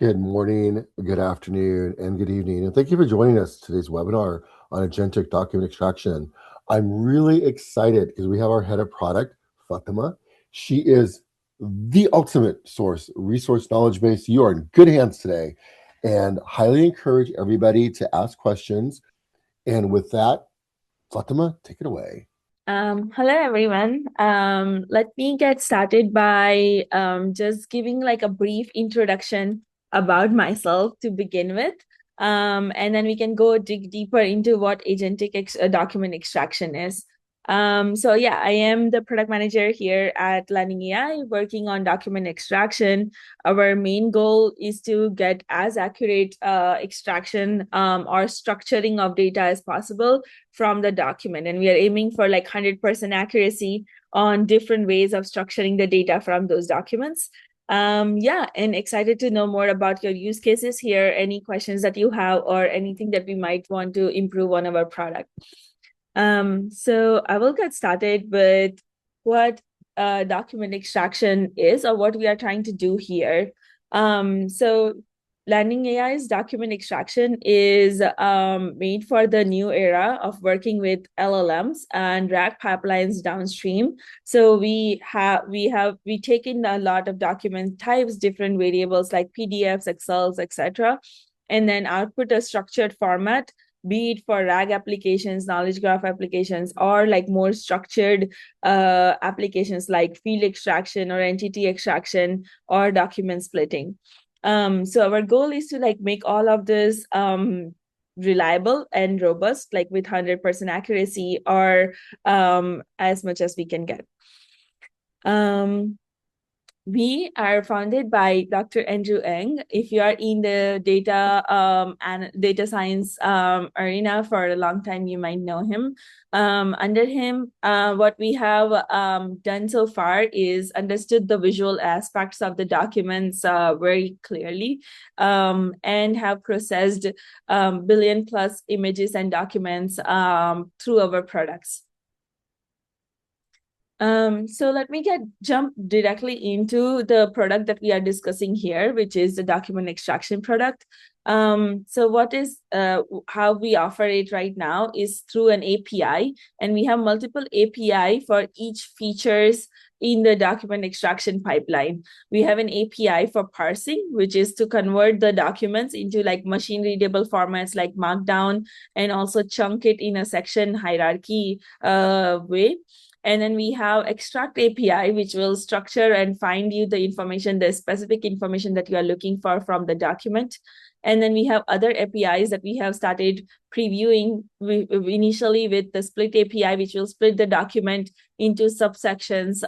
Good morning, good afternoon, and good evening. And thank you for joining us today's webinar on agentic document extraction. I'm really excited because we have our head of product, Fatima. She is the ultimate resource knowledge base. You are in good hands today, and highly encourage everybody to ask questions. And with that, Fatima, take it away. Hello everyone. Let me get started by just giving like a brief introduction about myself to begin with. And then we can go dig deeper into what document extraction is. So yeah, I am the product manager here at LandingAI working on document extraction. Our main goal is to get as accurate extraction or structuring of data as possible from the document. And we are aiming for like 100% accuracy on different ways of structuring the data from those documents. Yeah, and excited to know more about your use cases here, any questions that you have, or anything that we might want to improve on our product. So I will get started with what document extraction is or what we are trying to do here. So LandingAI's document extraction is made for the new era of working with LLMs and RAG pipelines downstream. So we take in a lot of document types, different variables like PDFs, Excels, etc., and then output a structured format, be it for RAG applications, knowledge graph applications, or like more structured applications like field extraction or entity extraction or document splitting. So our goal is to like make all of this reliable and robust, like with 100% accuracy or as much as we can get. Um, we are founded by Dr. Andrew Ng. If you are in the data and data science arena for a long time, you might know him. Under him, what we have done so far is understood the visual aspects of the documents very clearly, and have processed billion plus images and documents through our products. So let me jump directly into the product that we are discussing here, which is the document extraction product. So how we offer it right now is through an API, and we have multiple API for each features in the document extraction pipeline. We have an API for parsing, which is to convert the documents into like machine readable formats like Markdown, and also chunk it in a section hierarchy way. And then we have extract API, which will structure and find you the information, the specific information that you are looking for from the document. And then we have other APIs that we have started previewing initially with the split API, which will split the document into subsections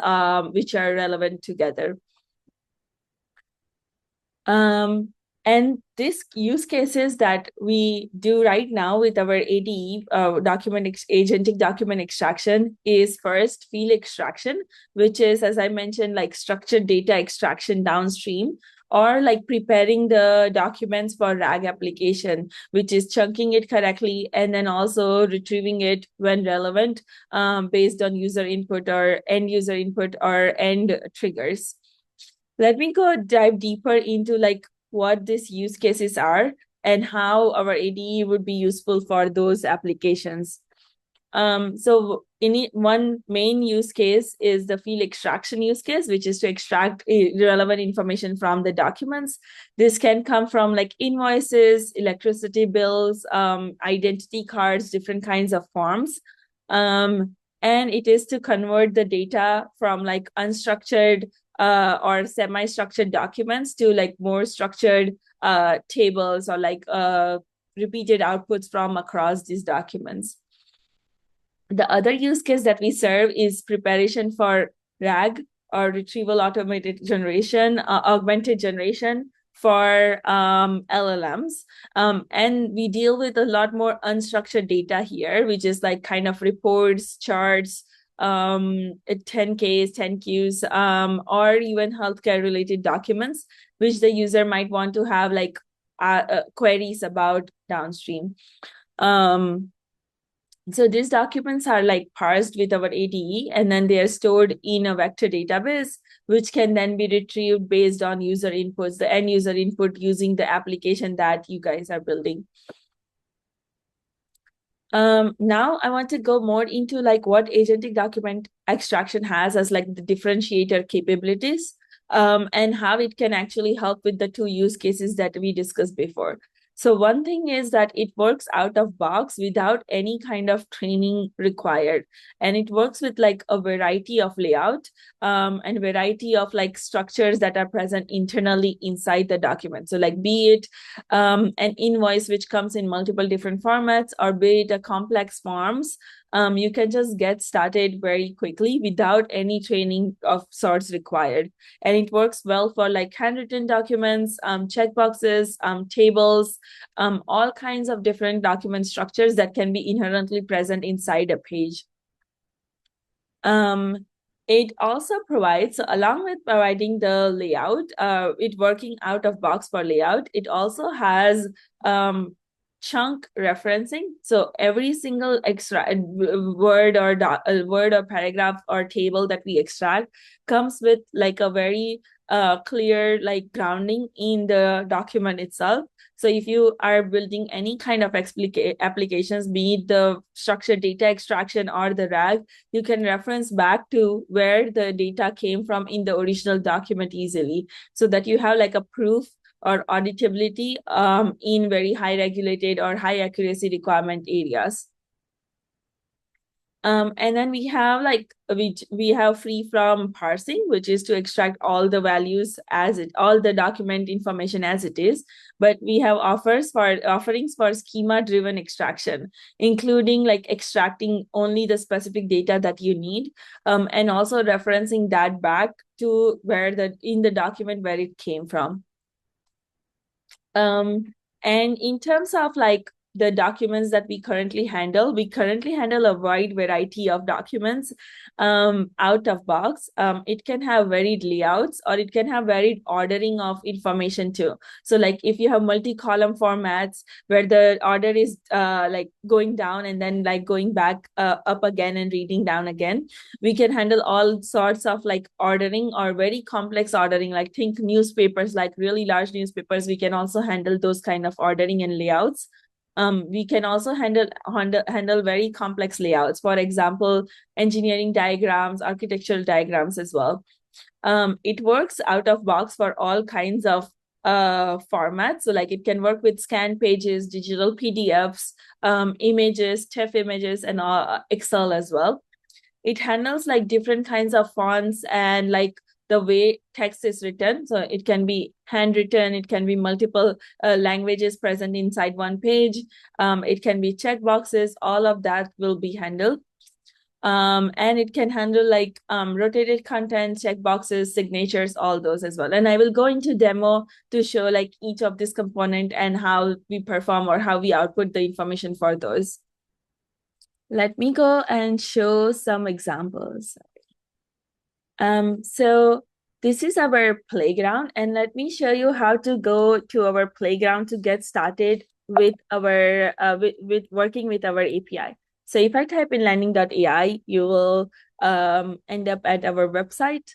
which are relevant together. And these use cases that we do right now with our ADE, agentic document extraction, is first field extraction, which is, as I mentioned, like structured data extraction downstream, or like preparing the documents for RAG application, which is chunking it correctly and then also retrieving it when relevant, based on user input or end user input or end triggers. Let me go dive deeper into like what these use cases are and how our ADE would be useful for those applications. So one main use case is the field extraction use case, which is to extract relevant information from the documents. This can come from like invoices, electricity bills, identity cards, different kinds of forms. And it is to convert the data from like unstructured or semi-structured documents to like more structured tables or like repeated outputs from across these documents. The other use case that we serve is preparation for RAG, or augmented generation for LLMs. And we deal with a lot more unstructured data here, which is like kind of reports, charts, 10Ks, 10Qs, or even healthcare related documents, which the user might want to have like queries about downstream. So these documents are like parsed with our ADE, and then they are stored in a vector database, which can then be retrieved based on user inputs, the end user input using the application that you guys are building. Now I want to go more into like what agentic document extraction has as like the differentiator capabilities, and how it can actually help with the two use cases that we discussed before. So one thing is that it works out of box without any kind of training required, and it works with like a variety of layout, and variety of like structures that are present internally inside the document. So like be it an invoice which comes in multiple different formats, or be it a complex forms, you can just get started very quickly without any training of sorts required. And it works well for like handwritten documents, checkboxes, tables, all kinds of different document structures that can be inherently present inside a page. It also provides, so along with providing the layout, it working out of box for layout, it also has chunk referencing. So every single extra word or word or paragraph or table that we extract comes with like a very clear like grounding in the document itself. So if you are building any kind of applications, be it the structured data extraction or the RAG, you can reference back to where the data came from in the original document easily, so that you have like a proof or auditability in very high regulated or high accuracy requirement areas. And then we have like we have free from parsing, which is to extract all the values as it, all the document information as it is. But we have offerings for schema driven extraction, including like extracting only the specific data that you need, and also referencing that back to where the in the document where it came from. And in terms of like the documents that we currently handle a wide variety of documents out of box. It can have varied layouts, or it can have varied ordering of information too. So like if you have multi-column formats where the order is like going down and then like going back up again and reading down again, we can handle all sorts of like ordering or very complex ordering, like think newspapers, like really large newspapers. We can also handle those kind of ordering and layouts. We can also handle very complex layouts, for example, engineering diagrams, architectural diagrams as well. It works out of box for all kinds of formats. So like it can work with scan pages, digital PDFs, images, TIFF images, and Excel as well. It handles like different kinds of fonts and like the way text is written. So it can be handwritten, it can be multiple languages present inside one page. It can be checkboxes, all of that will be handled. And it can handle like rotated content, checkboxes, signatures, all those as well. And I will go into demo to show like each of this component and how we perform or how we output the information for those. Let me go and show some examples. So this is our playground, and let me show you how to go to our playground to get started with our with working with our API. So if I type in landing.ai, you will end up at our website.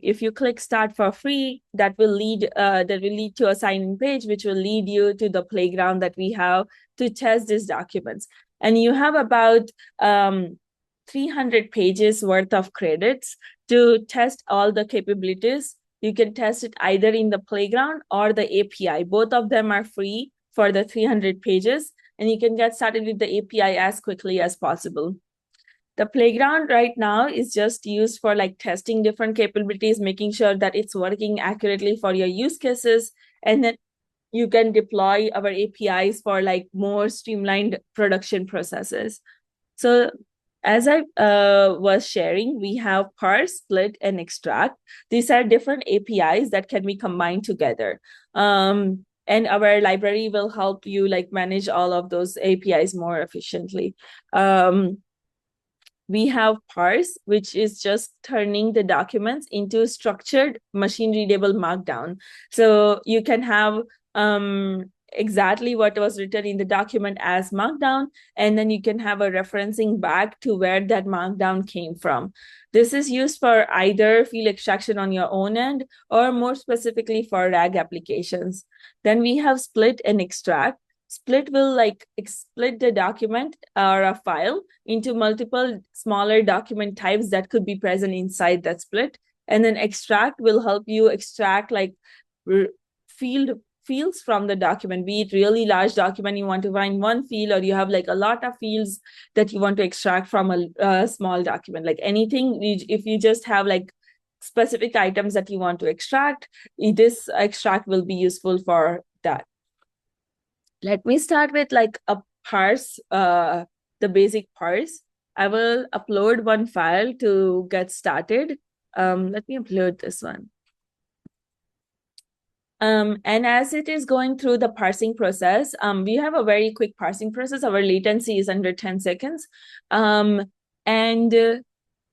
If you click start for free, that will lead to a sign-in page, which will lead you to the playground that we have to test these documents. And you have about 300 pages worth of credits to test all the capabilities. You can test it either in the playground or the API. Both of them are free for the 300 pages, and you can get started with the API as quickly as possible. The playground right now is just used for like testing different capabilities, making sure that it's working accurately for your use cases, and then you can deploy our APIs for like more streamlined production processes. So as I was sharing, we have parse, split, and extract. These are different APIs that can be combined together. And our library will help you like manage all of those APIs more efficiently. We have parse, which is just turning the documents into structured machine readable markdown. So you can have exactly what was written in the document as markdown, and then you can have a referencing back to where that markdown came from. This is used for either field extraction on your own end, or more specifically for RAG applications. Then we have split and extract. Split will split the document or a file into multiple smaller document types that could be present inside that split. And then extract will help you extract fields from the document, be it really large document, you want to find one field, or you have like a lot of fields that you want to extract from a small document, like anything. If you just have like specific items that you want to extract, this extract will be useful for that. Let me start with like a parse, the basic parse. I will upload one file to get started. Let me upload this one. And as it is going through the parsing process, we have a very quick parsing process. Our latency is under 10 seconds. And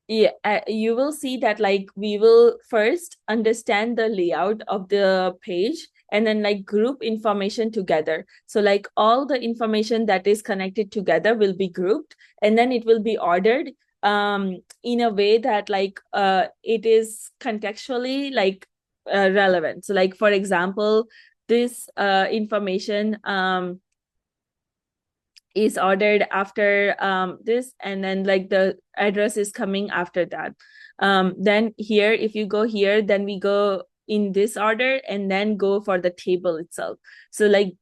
yeah, you will see that like we will first understand the layout of the page and then like group information together. So like all the information that is connected together will be grouped, and then it will be ordered in a way that like it is contextually like relevant. So like, for example, this information is ordered after this, and then like the address is coming after that. Then here, if you go here, then we go in this order and then go for the table itself. So like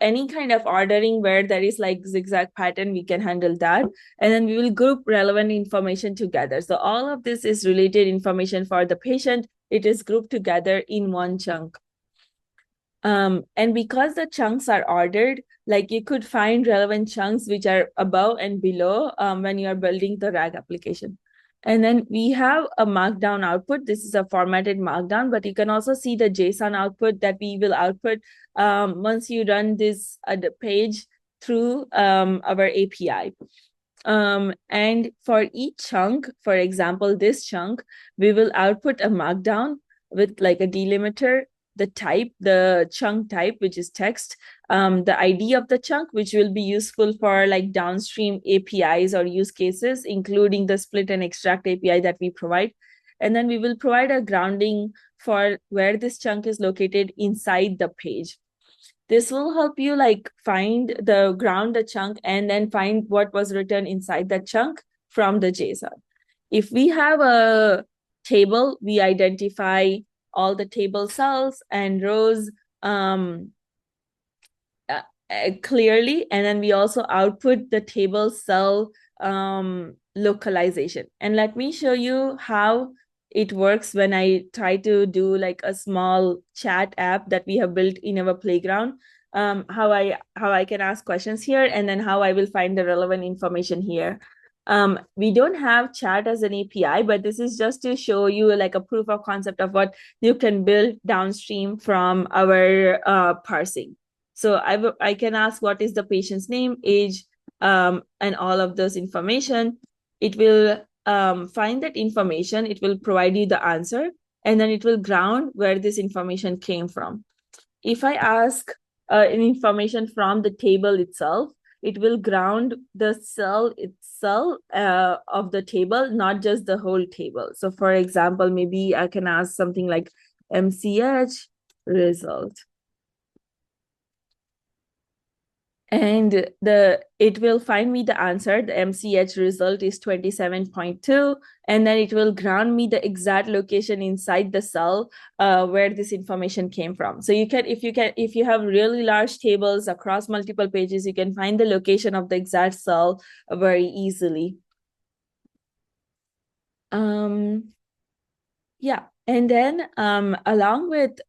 any kind of ordering where there is like zigzag pattern, we can handle that. And then we will group relevant information together. So all of this is related information for the patient. It is grouped together in one chunk. And because the chunks are ordered, like you could find relevant chunks which are above and below when you are building the RAG application. And then we have a markdown output. This is a formatted markdown, but you can also see the JSON output that we will output once you run this the page through our API. And for each chunk, for example, this chunk, we will output a markdown with like a delimiter, the type, the chunk type, which is text, the ID of the chunk, which will be useful for like downstream APIs or use cases, including the split and extract API that we provide. And then we will provide a grounding for where this chunk is located inside the page. This will help you like find the ground, the chunk, and then find what was written inside that chunk from the JSON. If we have a table, we identify all the table cells and rows clearly, and then we also output the table cell localization. And let me show you how it works when I try to do like a small chat app that we have built in our playground. How I can ask questions here, and then how I will find the relevant information here. We don't have chat as an API, but this is just to show you like a proof of concept of what you can build downstream from our parsing. So I can ask what is the patient's name, age, and all of those information. It will find that information, it will provide you the answer, and then it will ground where this information came from. If I ask information from the table itself, it will ground the cell itself of the table, not just the whole table. So for example, maybe I can ask something like MCH result. And it will find me the answer. The MCH result is 27.2, and then it will ground me the exact location inside the cell where this information came from. So if you have really large tables across multiple pages, you can find the location of the exact cell very easily. Yeah, and then along with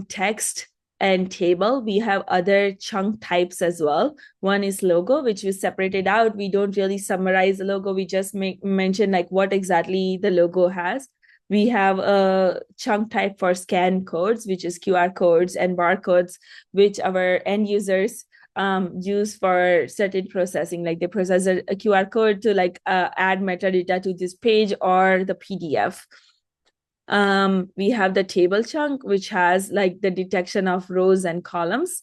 text and table, we have other chunk types as well. One is logo, which we separated out. We don't really summarize the logo. We just mention like what exactly the logo has. We have a chunk type for scan codes, which is QR codes and barcodes, which our end users use for certain processing. Like they process a QR code to like add metadata to this page or the PDF. We have the table chunk, which has like the detection of rows and columns.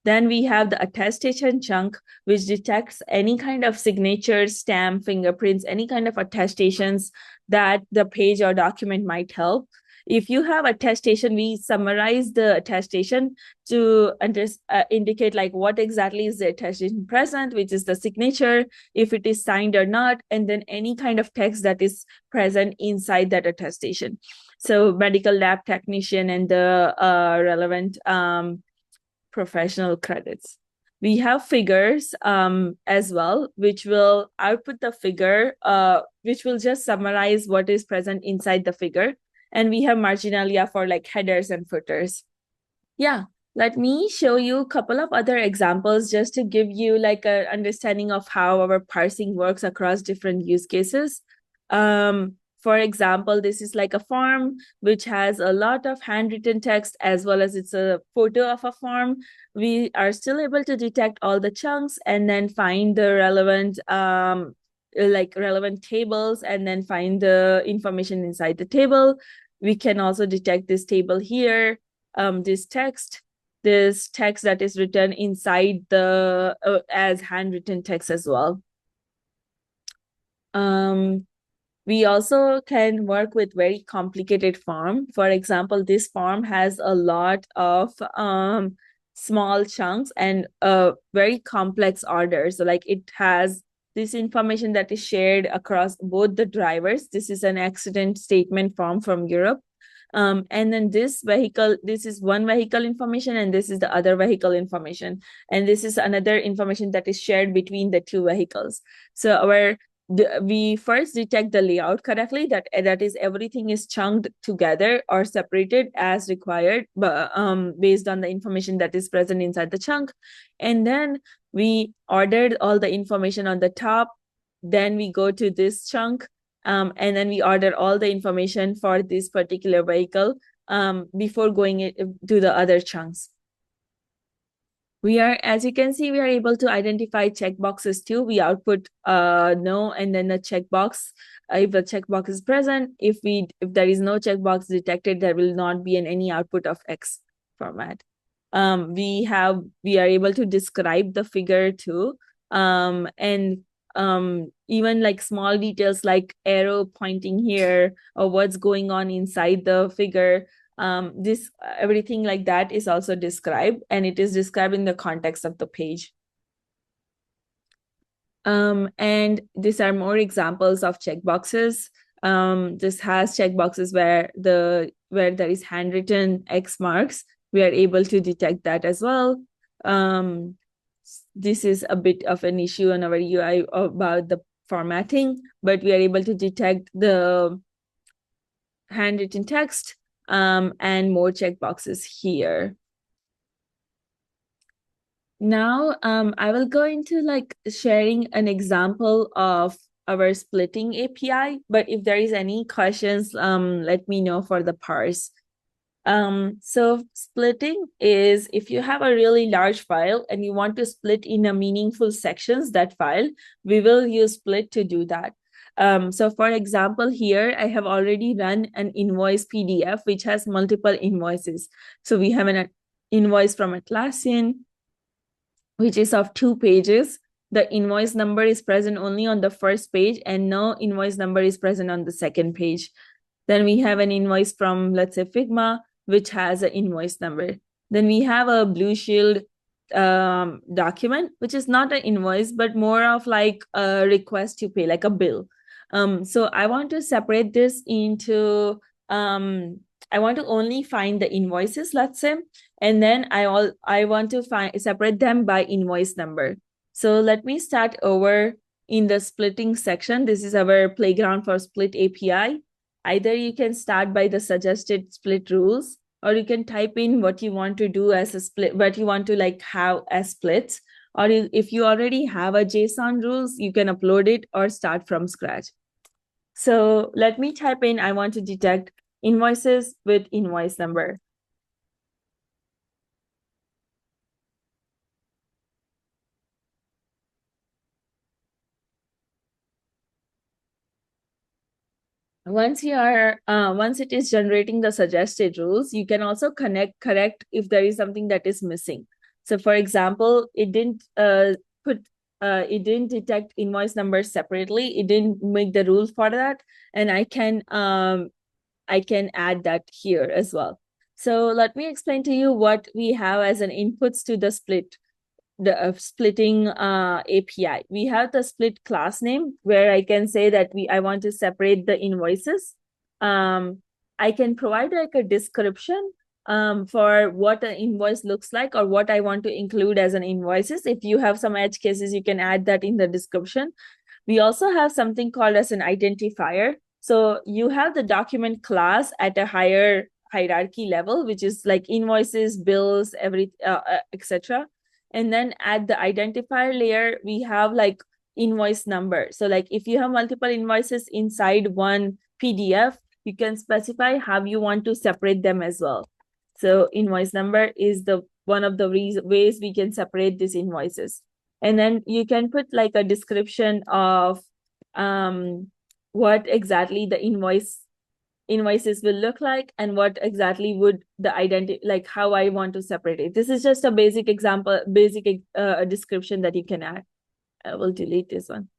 Then we have the attestation chunk, which detects any kind of signatures, stamp, fingerprints, any kind of attestations that the page or document might help. If you have attestation, we summarize the attestation to indicate like what exactly is the attestation present, which is the signature, if it is signed or not, and then any kind of text that is present inside that attestation. So medical lab technician and the relevant professional credits. We have figures as well, which will output the figure, which will just summarize what is present inside the figure. And we have marginalia for like headers and footers. Yeah, let me show you a couple of other examples just to give you like an understanding of how our parsing works across different use cases. For example, this is like a form which has a lot of handwritten text as well as it's a photo of a form. We are still able to detect all the chunks and then find the relevant relevant tables and then find the information inside the table. We can also detect this table here, this text that is written inside the as handwritten text as well. We also can work with very complicated form. For example, this form has a lot of small chunks and a very complex order. So like it has this information that is shared across both the drivers. This is an accident statement form from Europe. And then this is one vehicle information, and this is the other vehicle information. And this is another information that is shared between the two vehicles. So we first detect the layout correctly, that is everything is chunked together or separated as required, but based on the information that is present inside the chunk. And then we ordered all the information on the top. Then we go to this chunk, and then we order all the information for this particular vehicle before going to the other chunks. As you can see, we are able to identify checkboxes too. We output no, and then the checkbox. If the checkbox is present, if there is no checkbox detected, there will not be any output of X format. We are able to describe the figure too, and even like small details like arrow pointing here or what's going on inside the figure. This everything like that is also described, and it is described in the context of the page. And these are more examples of checkboxes. This has checkboxes where there is handwritten X marks. We are able to detect that as well. This is a bit of an issue on our UI about the formatting, but we are able to detect the handwritten text and more checkboxes here. Now, I will go into like sharing an example of our splitting API, but if there is any questions, let me know for the parse. So splitting is if you have a really large file and you want to split in a meaningful sections that file, we will use split to do that. So for example, here I have already run an invoice PDF, which has multiple invoices. So we have an invoice from Atlassian, which is of 2 pages. The invoice number is present only on the first page and no invoice number is present on the second page. Then we have an invoice from, let's say, Figma, which has an invoice number. Then we have a Blue Shield document, which is not an invoice, but more of like a request to pay, like a bill. So I want to separate this into, I want to only find the invoices, let's say, and then I want to separate them by invoice number. So let me start over in the splitting section. This is our playground for split API. Either you can start by the suggested split rules, or you can type in what you want to do as a split, what you want to like have as splits. Or if you already have a JSON rules, you can upload it or start from scratch. So let me type in, I want to detect invoices with invoice number. Once it is generating the suggested rules, you can also correct if there is something that is missing. So for example, it didn't detect invoice numbers separately. It didn't make the rule for that. And I can add that here as well. So let me explain to you what we have as an inputs to the splitting API. We have the split class name where I can say that I want to separate the invoices. I can provide like a description for what an invoice looks like or what I want to include as an invoices. If you have some edge cases, you can add that in the description. We also have something called as an identifier. So you have the document class at a higher hierarchy level, which is like invoices, bills, etc. And then at the identifier layer, we have like invoice number. So like if you have multiple invoices inside one PDF, you can specify how you want to separate them as well. So invoice number is the one of the ways we can separate these invoices. And then you can put like a description of what exactly the invoices will look like and what exactly would the identity, like how I want to separate it. This is just a basic example, basic description that you can add. I will delete this one.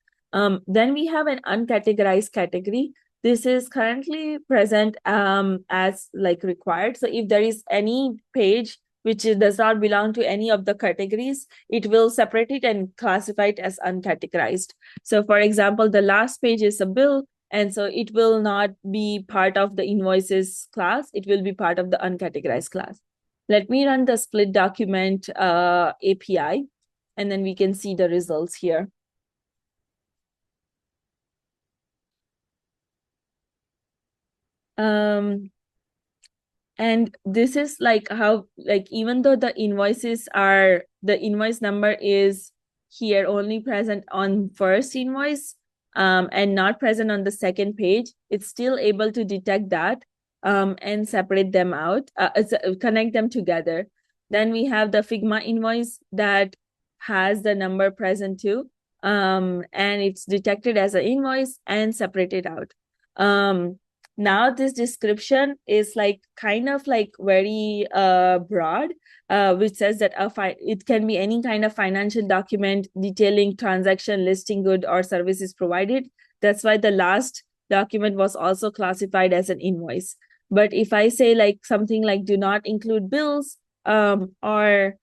Then we have an uncategorized category. This is currently present as like required. So if there is any page which does not belong to any of the categories, it will separate it and classify it as uncategorized. So for example, the last page is a bill, and so it will not be part of the invoices class. It will be part of the uncategorized class. Let me run the split document API, and then we can see the results here. And this is like how, like, even though the invoice number is here only present on first invoice and not present on the second page, it's still able to detect that and separate them out, connect them together. Then we have the Figma invoice that has the number present too, and it's detected as an invoice and separated out. Now this description is like kind of like very broad, which says that it can be any kind of financial document detailing transaction, listing good or services provided. That's why the last document was also classified as an invoice. But if I say like something like do not include bills or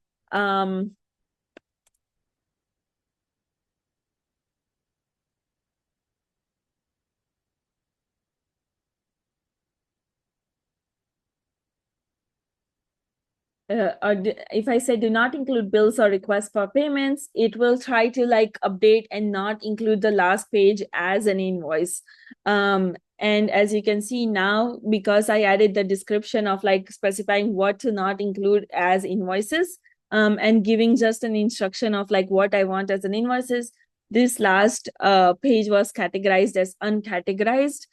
if I say do not include bills or requests for payments, it will try to like update and not include the last page as an invoice. And as you can see now, because I added the description of like specifying what to not include as invoices, and giving just an instruction of like what I want as an invoices, this last page was categorized as uncategorized.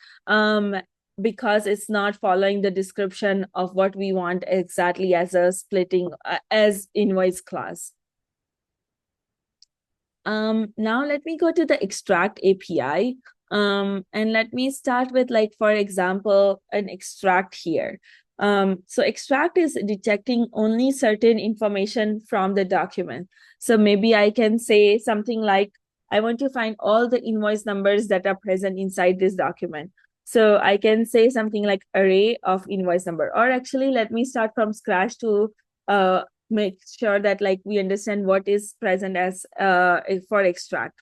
Because it's not following the description of what we want exactly as a splitting as invoice class. Now let me go to the extract API. And let me start with, like, for example, an extract here. So extract is detecting only certain information from the document. So maybe I can say something like, I want to find all the invoice numbers that are present inside this document. So I can say something like array of invoice number, or actually let me start from scratch to make sure that like we understand what is present as for extract.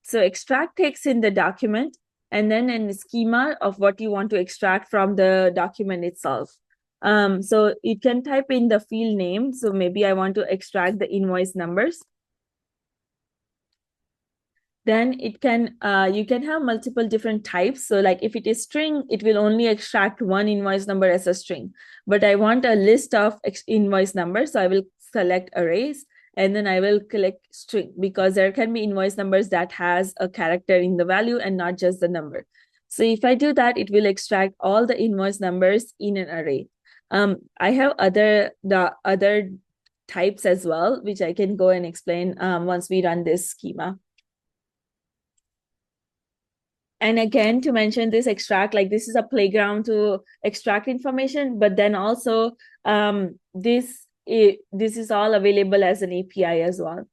So extract takes in the document and then a schema of what you want to extract from the document itself. So you can type in the field name. So maybe I want to extract the invoice numbers. Then it can you can have multiple different types. So like if it is string, it will only extract one invoice number as a string. But I want a list of invoice numbers, so I will select arrays, and then I will collect string, because there can be invoice numbers that has a character in the value and not just the number. So if I do that, it will extract all the invoice numbers in an array. I have the other types as well, which I can go and explain once we run this schema. And again, to mention this extract, like this is a playground to extract information, but then also this this is all available as an API as well.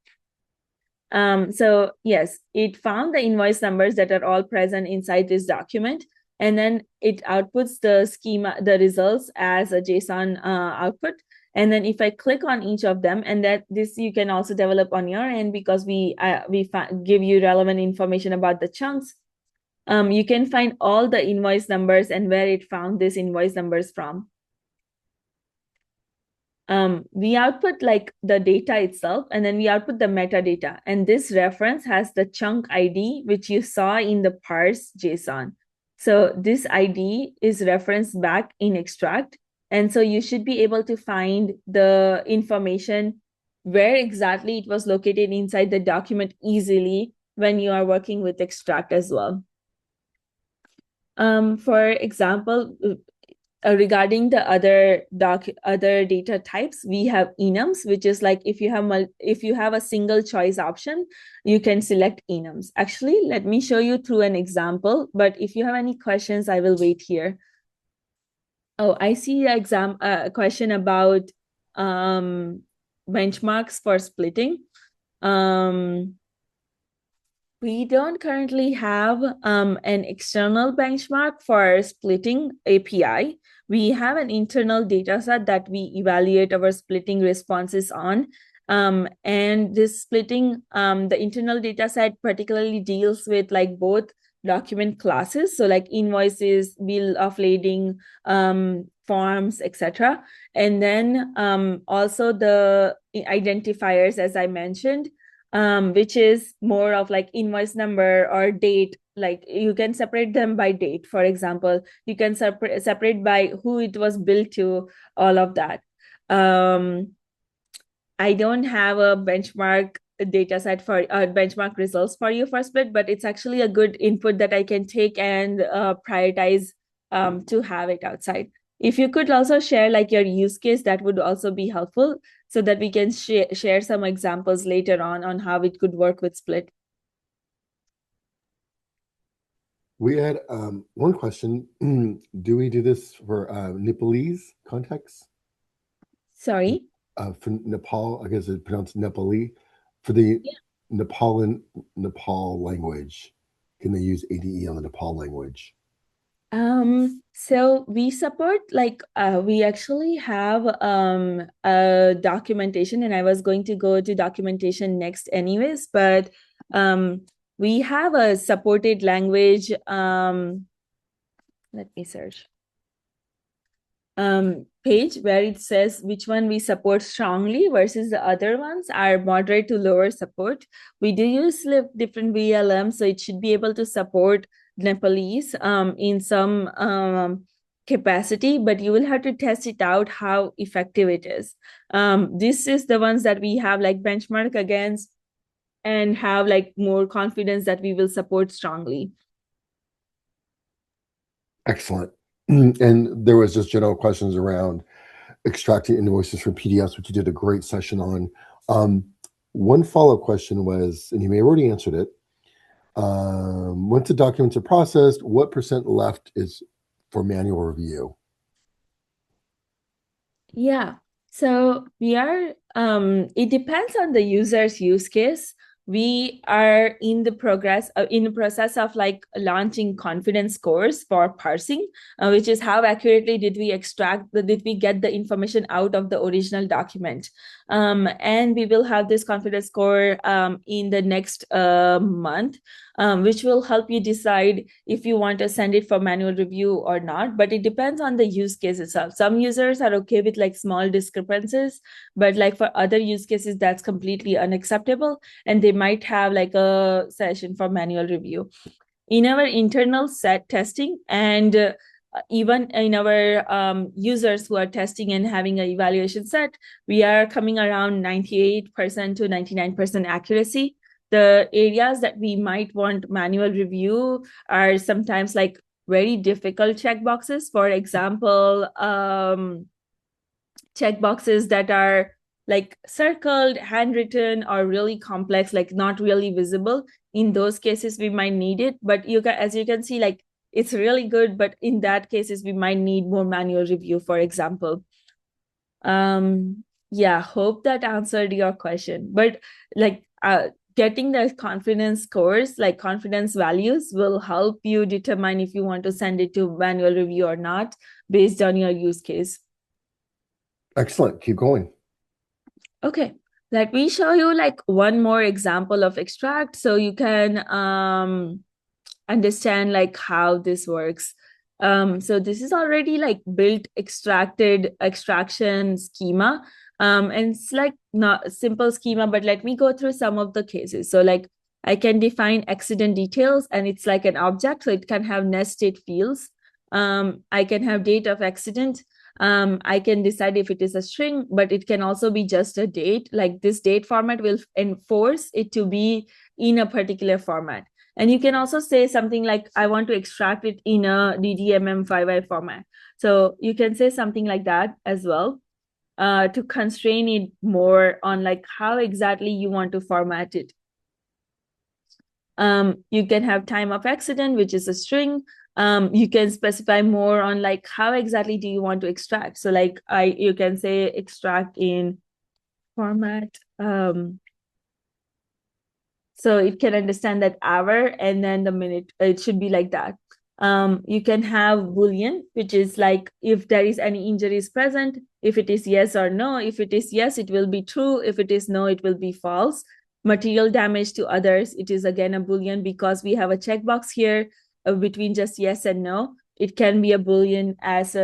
So yes, it found the invoice numbers that are all present inside this document, and then it outputs the schema, the results as a JSON output. And then if I click on each of them, and that this you can also develop on your end because we give you relevant information about the chunks. You can find all the invoice numbers and where it found these invoice numbers from. We output like the data itself, and then we output the metadata. And this reference has the chunk ID, which you saw in the parse JSON. So this ID is referenced back in extract. And so you should be able to find the information where exactly it was located inside the document easily when you are working with extract as well. For example, regarding the other data types, we have enums, which is like if you have a single choice option, you can select enums. Actually, let me show you through an example, but if you have any questions, I will wait here. Oh, I see a question about benchmarks for splitting. We don't currently have an external benchmark for splitting API. We have an internal data set that we evaluate our splitting responses on. And this splitting, the internal data set particularly deals with like both document classes, so like invoices, bill of lading, forms, etc. And then also the identifiers, as I mentioned, which is more of like invoice number or date. Like you can separate them by date, for example. You can separate by who it was billed to, all of that. I don't have a benchmark data set for benchmark results for you for split, but it's actually a good input that I can take and prioritize to have it outside. If you could also share like your use case, that would also be helpful so that we can share some examples later on how it could work with split. We had one question. Do we do this for Nepalese context? Sorry? For Nepal, I guess it's pronounced Nepali. For the Nepal language, can they use ADE on the Nepal language? So we support like we actually have a documentation, and I was going to go to documentation next anyways, but we have a supported language. Let me search. Page where it says which one we support strongly versus the other ones are moderate to lower support. We do use different VLMs, so it should be able to support Nepalese in some capacity, but you will have to test it out how effective it is. This is the ones that we have like benchmark against and have like more confidence that we will support strongly. Excellent. And there was just general questions around extracting invoices from PDFs, which you did a great session on. One follow-up question was, and you may have already answered it, once the documents are processed, what percent left is for manual review? Yeah. So we are, it depends on the user's use case. We are in the process of like launching confidence scores for parsing, which is how accurately did we get the information out of the original document. And we will have this confidence score in the next month, which will help you decide if you want to send it for manual review or not. But it depends on the use case itself. Some users are okay with like small discrepancies, but like for other use cases, that's completely unacceptable. And they might have like a session for manual review. In our internal set testing and even in our users who are testing and having an evaluation set, we are coming around 98% to 99% accuracy. The areas that we might want manual review are sometimes like very difficult checkboxes. For example, checkboxes that are like circled, handwritten, or really complex, like not really visible. In those cases, we might need it. But as you can see, like it's really good. But in that cases, we might need more manual review, for example. Yeah, hope that answered your question. But like getting the confidence scores, like confidence values, will help you determine if you want to send it to manual review or not based on your use case. Excellent. Keep going. Okay, let me show you like one more example of extract so you can understand like how this works. So this is already like built extracted extraction schema. And it's like not a simple schema, but let me go through some of the cases. So like I can define accident details and it's like an object, so it can have nested fields. I can have date of accident. I can decide if it is a string, but it can also be just a date. Like this date format will enforce it to be in a particular format. And you can also say something like, I want to extract it in a DDMM5i format. So you can say something like that as well to constrain it more on like how exactly you want to format it. You can have time of accident, which is a string. You can specify more on like how exactly do you want to extract. So like you can say extract in format. So it can understand that hour and then the minute. It should be like that. You can have Boolean, which is like if there is any injuries present, if it is yes or no. If it is yes, it will be true. If it is no, it will be false. Material damage to others, it is again a Boolean because we have a checkbox here between just yes and no. It can be a Boolean as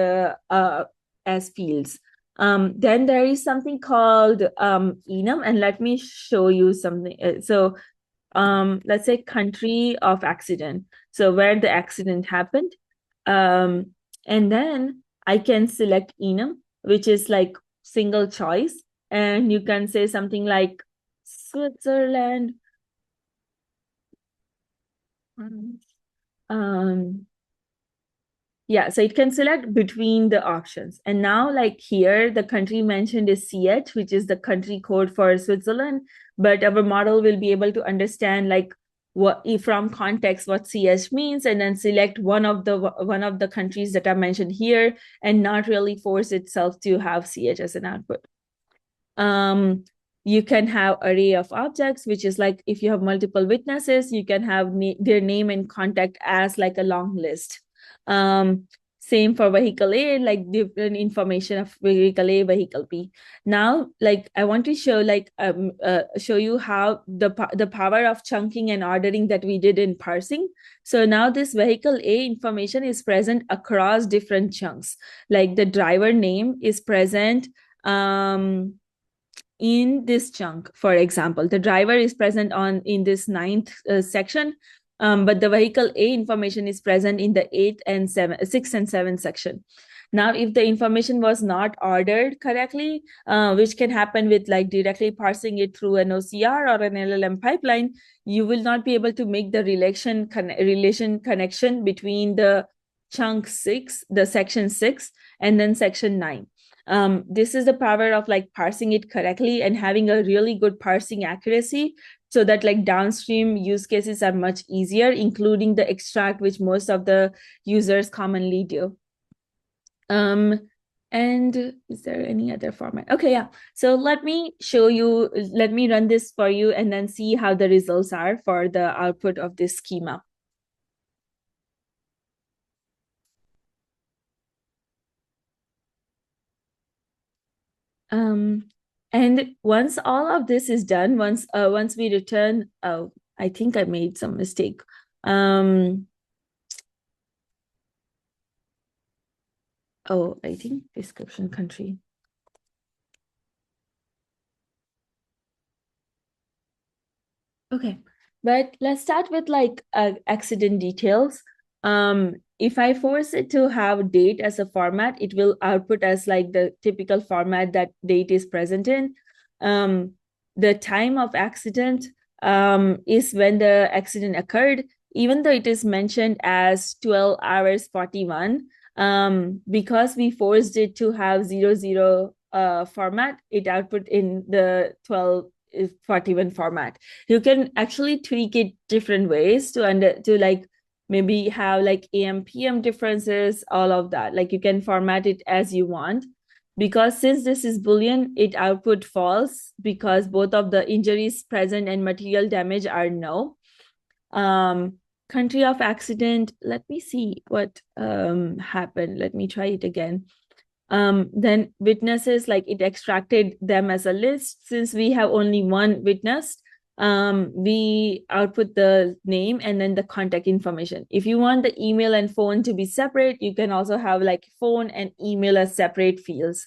fields. Then there is something called enum, and let me show you something. So let's say country of accident, so where the accident happened, and then I can select enum, which is like single choice, and you can say something like Switzerland. um Yeah, so it can select between the options. And now, like here, the country mentioned is CH, which is the country code for Switzerland. But our model will be able to understand like what from context what CH means, and then select one of the countries that are mentioned here, and not really force itself to have CH as an output. You can have array of objects, which is like if you have multiple witnesses, you can have their name and contact as like a long list. um Same for vehicle A, like different information of vehicle A, vehicle B. Now like I want to show like show you how the power of chunking and ordering that we did in parsing. So now this vehicle A information is present across different chunks. Like the driver name is present in this chunk. For example, the driver is present in this ninth section, but the vehicle A information is present in the 6th and 7th section. Now, if the information was not ordered correctly, which can happen with like directly parsing it through an OCR or an LLM pipeline, you will not be able to make the relation connection between the chunk 6, the section 6, and then section 9. This is the power of like parsing it correctly and having a really good parsing accuracy, so that like downstream use cases are much easier, including the extract, which most of the users commonly do. And is there any other format? Okay, yeah. So let me run this for you and then see how the results are for the output of this schema. And once all of this is done, once we return, oh, I think I made some mistake. Oh, I think description country. Okay, but let's start with like accident details. If I force it to have date as a format, it will output as like the typical format that date is present in. The time of accident is when the accident occurred, even though it is mentioned as 12 hours 41. Because we forced it to have 00 format, it output in the 1241 format. You can actually tweak it different ways to like maybe have like AM PM differences, all of that. Like you can format it as you want. Because since this is Boolean, it output false because both of the injuries present and material damage are no. Country of accident, let me see what happened. Let me try it again. Then witnesses, like it extracted them as a list. Since we have only one witness, we output the name and then the contact information. If you want the email and phone to be separate, you can also have like phone and email as separate fields.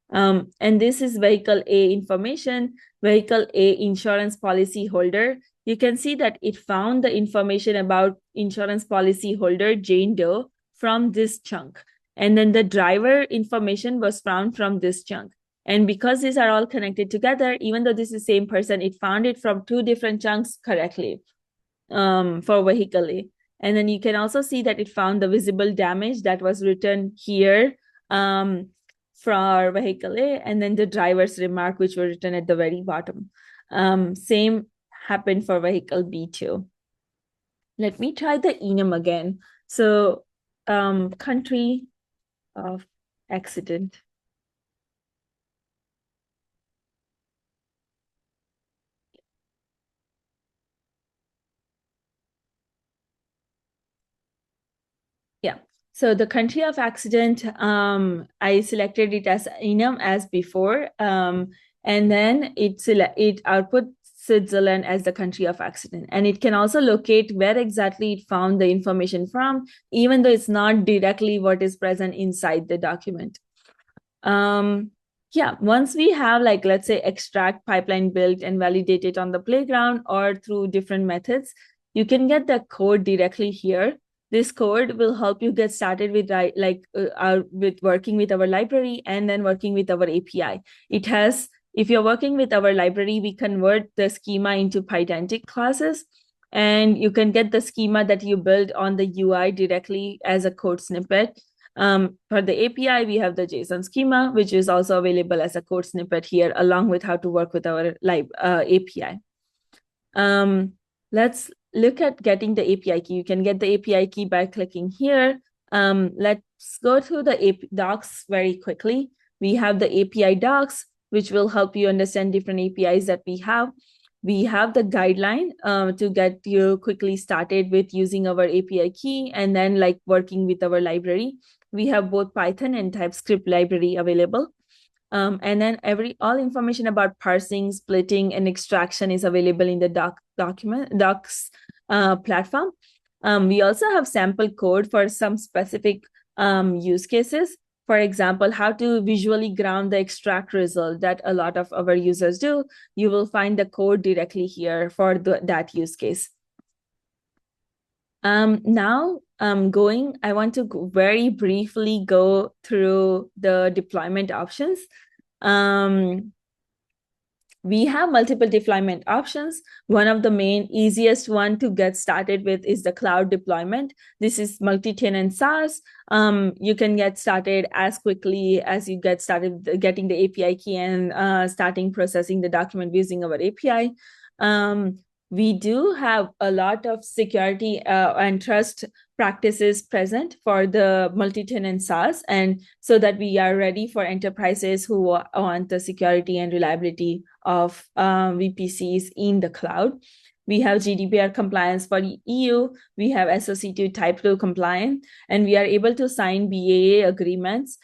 And this is vehicle A information, vehicle A insurance policy holder. You can see that it found the information about insurance policy holder Jane Doe from this chunk. And then the driver information was found from this chunk. And because these are all connected together, even though this is the same person, it found it from two different chunks correctly for vehicle A. And then you can also see that it found the visible damage that was written here for vehicle A, and then the driver's remark, which were written at the very bottom. Same happened for vehicle B too. Let me try the enum again. So country of accident. Yeah. So the country of accident, I selected it as enum as before, and then it output Switzerland as the country of accident, and it can also locate where exactly it found the information from, even though it's not directly what is present inside the document. Yeah, once we have like, let's say, extract pipeline built and validate it on the playground or through different methods, you can get the code directly here. This code will help you get started with with working with our library and then working with our API. It has, if you're working with our library, we convert the schema into Pydantic classes, and you can get the schema that you build on the UI directly as a code snippet. For the API, we have the JSON schema, which is also available as a code snippet here, along with how to work with our API. Let's look at getting the API key. You can get the API key by clicking here. Let's go through the docs very quickly. We have the API docs, which will help you understand different APIs that we have. We have the guideline to get you quickly started with using our API key and then like working with our library. We have both Python and TypeScript library available. And then all information about parsing, splitting, and extraction is available in the docs platform. We also have sample code for some specific use cases. For example, how to visually ground the extract result that a lot of our users do. You will find the code directly here for that use case. Now I want to very briefly go through the deployment options. We have multiple deployment options. One of the main easiest one to get started with is the cloud deployment. This is multi-tenant SaaS. You can get started as quickly as you get started getting the API key and starting processing the document using our API. We do have a lot of security and trust practices present for the multi-tenant SaaS, and so that we are ready for enterprises who want the security and reliability of VPCs in the cloud. We have GDPR compliance for EU. We have SOC2 Type 2 compliance, and we are able to sign BAA agreements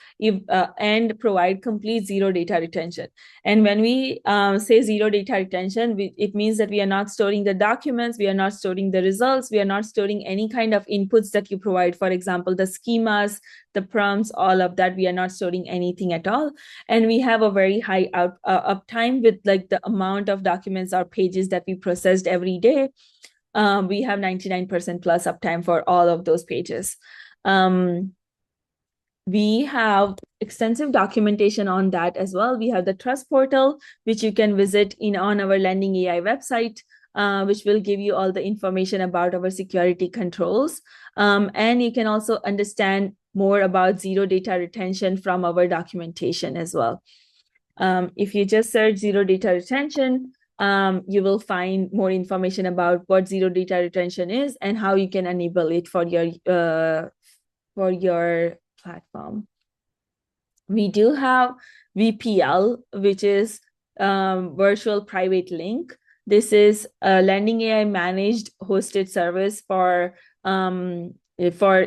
and provide complete zero data retention. And when we say zero data retention, it means that we are not storing the documents, we are not storing the results, we are not storing any kind of inputs that you provide. For example, the schemas, the prompts, all of that, we are not storing anything at all. And we have a very high uptime with like the amount of documents or pages that we processed every day. We have 99% plus uptime for all of those pages. We have extensive documentation on that as well. We have the trust portal, which you can visit on our LandingAI website, which will give you all the information about our security controls. And you can also understand more about zero data retention from our documentation as well. If you just search zero data retention, you will find more information about what zero data retention is and how you can enable it for your platform. We do have VPL, which is virtual private link. This is a LandingAI managed hosted service for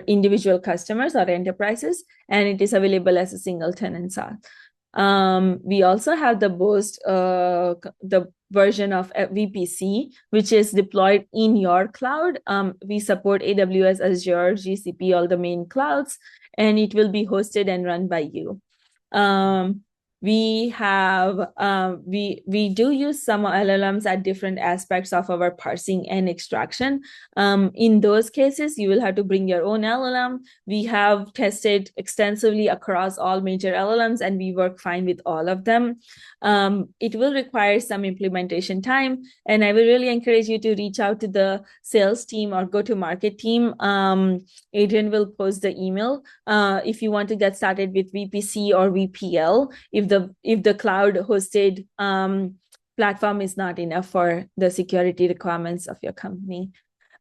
individual customers or enterprises, and it is available as a single tenant SaaS. We also have the version of VPC, which is deployed in your cloud. We support AWS, Azure, GCP, all the main clouds, and it will be hosted and run by you. Um, we do use some LLMs at different aspects of our parsing and extraction. In those cases, you will have to bring your own LLM. We have tested extensively across all major LLMs, and we work fine with all of them. It will require some implementation time, and I will really encourage you to reach out to the sales team or go-to-market team. Adrian will post the email if you want to get started with VPC or VPL, if the cloud hosted platform is not enough for the security requirements of your company.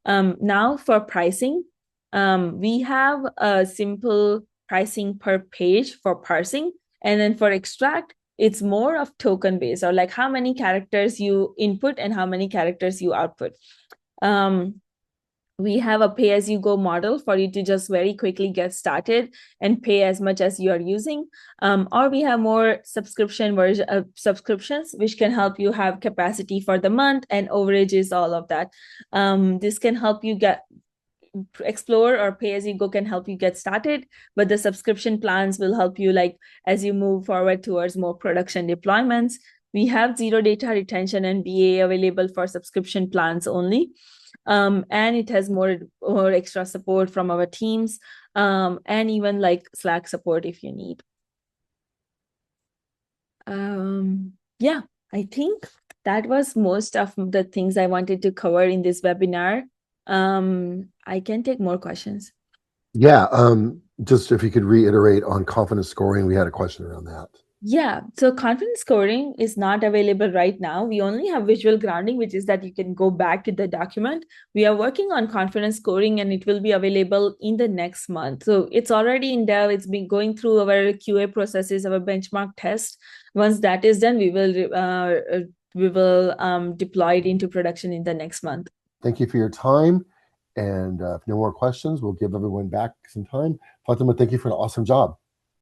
Now for pricing, we have a simple pricing per page for parsing, and then for extract, it's more of token based, or like how many characters you input and how many characters you output. We have a pay-as-you-go model for you to just very quickly get started and pay as much as you are using. Or we have more subscriptions, which can help you have capacity for the month and overages, all of that. This can help you explore, or pay-as-you-go can help you get started, but the subscription plans will help you like as you move forward towards more production deployments. We have zero data retention and BA available for subscription plans only. And it has more extra support from our teams, and even like Slack support if you need. Yeah, I think that was most of the things I wanted to cover in this webinar. I can take more questions. Yeah, just if you could reiterate on confidence scoring, we had a question around that. Yeah, so confidence scoring is not available right now. We only have visual grounding, which is that you can go back to the document. We are working on confidence scoring, and it will be available in the next month. So it's already in dev. It's been going through our QA processes, our benchmark test. Once that is done, we will deploy it into production in the next month. Thank you for your time. And if no more questions, we'll give everyone back some time. Fatima, thank you for an awesome job.